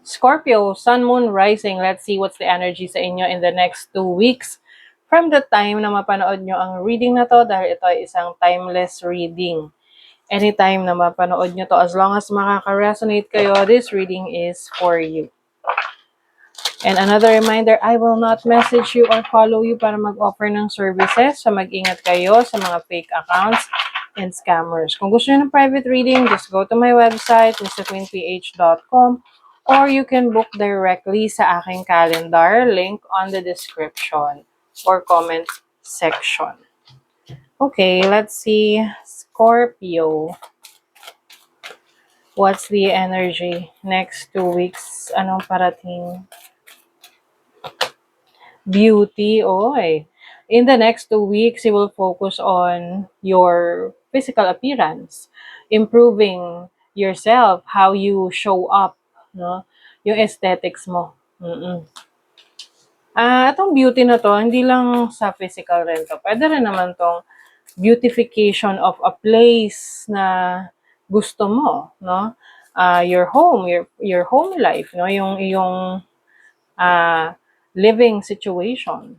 Scorpio, Sun, Moon, Rising. Let's see what's the energy sa inyo in the next 2 weeks from the time na mapanood nyo ang reading na to dahil ito ay isang timeless reading. Anytime na mapanood nyo to, as long as makaka-resonate kayo, this reading is for you. And another reminder, I will not message you or follow you para mag-offer ng services. So mag-ingat kayo sa mga fake accounts and scammers. Kung gusto nyo ng private reading, just go to my website, mrqueenph.com, or you can book directly sa aking calendar, link on the description or comment section. Okay, let's see. Scorpio. What's the energy next 2 weeks? Anong parating? Beauty, oy. In the next 2 weeks, you will focus on your physical appearance, improving yourself, how you show up, no? Yung aesthetics mo. Itong beauty na to, hindi lang sa physical rin to. Pwede rin naman tong beautification of a place na gusto mo, no? Your home, your home life, no? Yung iyong living situation.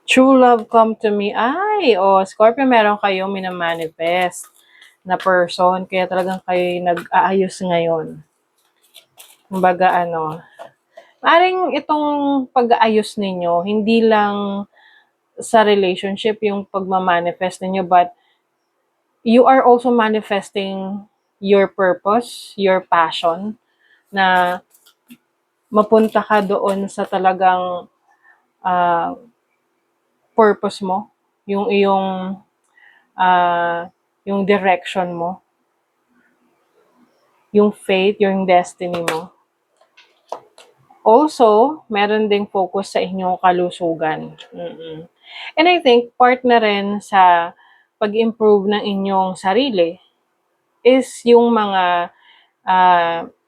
True love come to me. Ay, Scorpio, meron kayong minamanifest na person. Kaya talagang kayo nag-aayos ngayon. Kumbaga, maring itong pag-aayos ninyo, hindi lang sa relationship yung pagmamanifest ninyo, but you are also manifesting your purpose, your passion, na mapunta ka doon sa talagang purpose mo, yung iyong yung direction mo, yung fate, yung destiny mo. Also, meron ding focus sa inyong kalusugan. And I think part na rin sa pag-improve ng inyong sarili is yung mga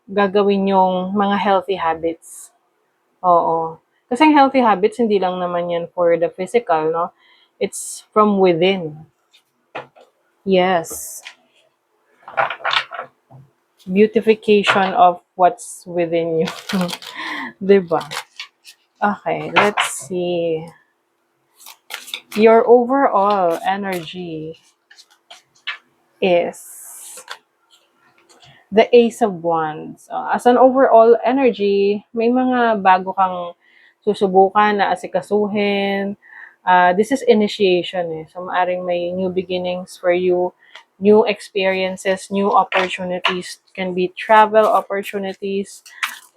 gagawin yung mga healthy habits. Oo. Kasi ang healthy habits, hindi lang naman yan for the physical, no? It's from within. Yes. Beautification of what's within you. Diba? Okay, let's see. Your overall energy is the Ace of Wands. As an overall energy, may mga bago kang susubukan na asikasuhin. This is initiation eh. So, maaring may new beginnings for you, new experiences, new opportunities. Can be travel opportunities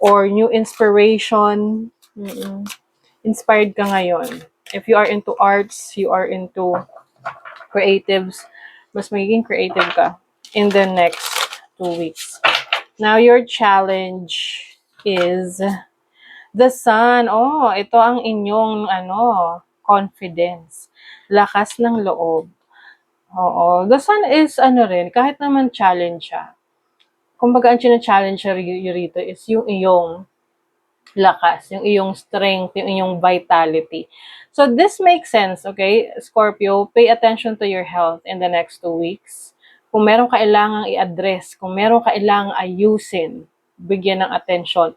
or new inspiration. Inspired ka ngayon. If you are into arts, you are into creatives, mas magiging creative ka in the next 2 weeks. Now, your challenge is the Sun. Ito ang inyong confidence. Lakas ng loob. The Sun is kahit naman challenge siya. Kumbaga, ang challenge siya rito is yung iyong lakas, yung iyong strength, yung iyong vitality. So this makes sense, okay? Scorpio, pay attention to your health in the next 2 weeks. Kung meron kailangang i-address, kung meron kailangang ayusin, bigyan ng attention.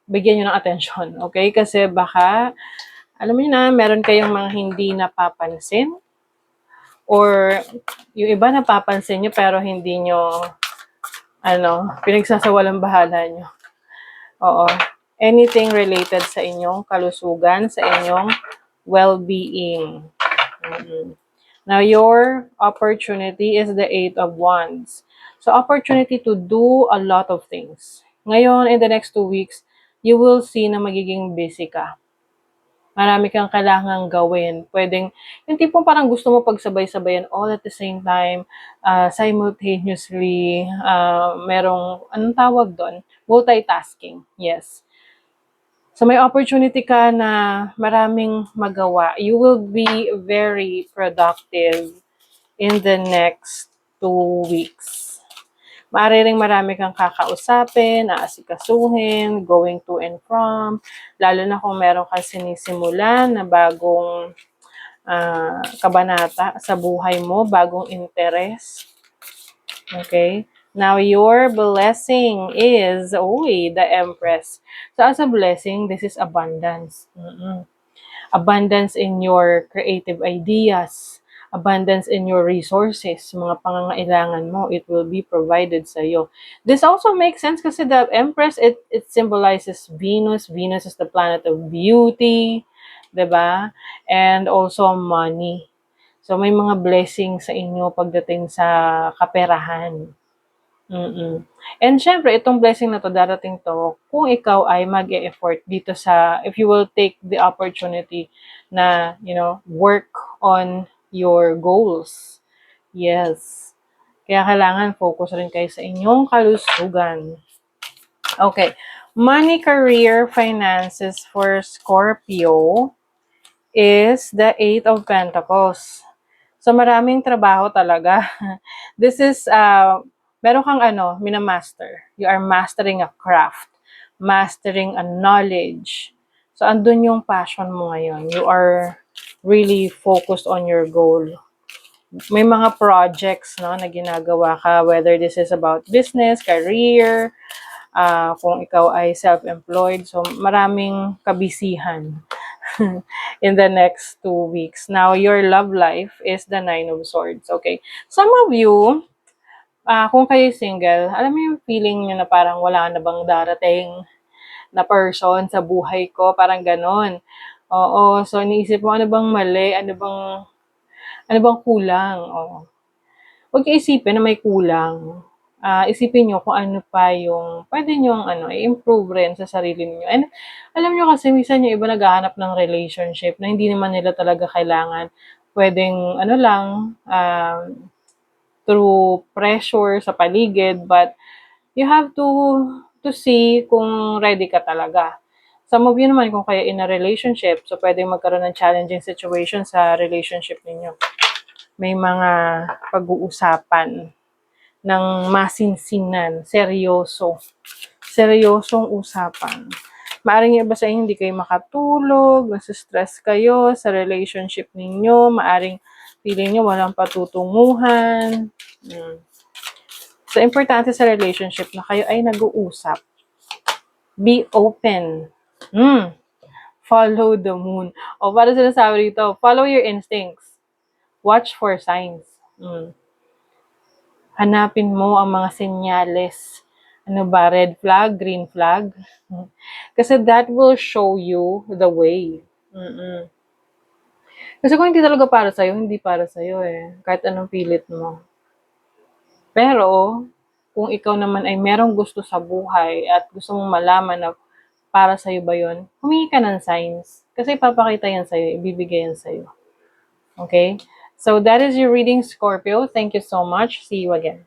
Bigyan nyo ng attention, okay? Kasi baka, alam mo na, meron kayong mga hindi napapansin or yung iba napapansin nyo pero hindi nyo pinagsasawalang bahala nyo. Anything related sa inyong kalusugan, sa inyong well-being. Now, your opportunity is the Eight of Wands. So, opportunity to do a lot of things. Ngayon, in the next 2 weeks, you will see na magiging busy ka. Marami kang kailangang gawin. Pwedeng, yung tipong parang gusto mo pagsabay-sabayan all at the same time, simultaneously, merong, anong tawag doon? Multitasking. Yes. So may opportunity ka na maraming magawa. You will be very productive in the next 2 weeks. Maaari ring marami kang kakausapin, aasikasuhin, going to and from, lalo na kung meron kang sinisimulan na bagong kabanata sa buhay mo, bagong interes. Okay? Now, your blessing is, the Empress. So, as a blessing, this is abundance. Abundance in your creative ideas, abundance in your resources, mga pangangailangan mo, it will be provided sa iyo. This also makes sense kasi the Empress, it symbolizes Venus. Venus is the planet of beauty, 'di ba? And also money. So may mga blessings sa inyo pagdating sa kaperahan. And syempre, itong blessing na to, darating to, kung ikaw ay mag-e-effort dito sa, if you will take the opportunity na, work on your goals. Yes. Kaya kailangan focus rin kayo sa inyong kalusugan. Okay. Money, career, finances for Scorpio is the Eight of Pentacles. So, maraming trabaho talaga. This is, meron kang minamaster. You are mastering a craft, mastering a knowledge. So, andun yung passion mo ngayon. You are really focused on your goal. May mga projects, no, na ginagawa ka, whether this is about business, career, kung ikaw ay self-employed. So, maraming kabisihan in the next 2 weeks. Now, your love life is the Nine of Swords. Okay. Some of you, kung kayo single, alam mo yung feeling nyo na parang wala na bang darating na person sa buhay ko, parang ganon. Oo, so iniisip mo, ano bang mali, ano bang kulang. Oo. Huwag kayo isipin na may kulang. Isipin nyo kung ano pa yung pwede nyo i-improve rin sa sarili niyo. And alam nyo kasi, minsan yung iba naghahanap ng relationship na hindi naman nila talaga kailangan. Pwedeng lang, through pressure sa paligid, but you have to see kung ready ka talaga. Some of you naman, kung kayo in a relationship, so pwedeng magkaroon ng challenging situation sa relationship ninyo. May mga pag-uusapan ng masinsinan, seryosong usapan. Maaring yung iba sa inyo, hindi kayo makatulog, nasa-stress kayo sa relationship ninyo, maaring feeling nyo walang patutunguhan. So, importante sa relationship na kayo ay nag-uusap. Be open. Follow the moon. O, para sinasabi rito, follow your instincts. Watch for signs. Hanapin mo ang mga senyales. Ano ba, red flag, green flag? Kasi that will show you the way. Kasi kung hindi talaga para sa'yo, hindi para sa'yo eh. Kahit anong pilit mo. Pero, kung ikaw naman ay merong gusto sa buhay at gusto mong malaman na para sa'yo ba yun, humingi ka ng signs. Kasi ipapakita yan sa'yo, ibibigay yan sa'yo. Okay? So, that is your reading, Scorpio. Thank you so much. See you again.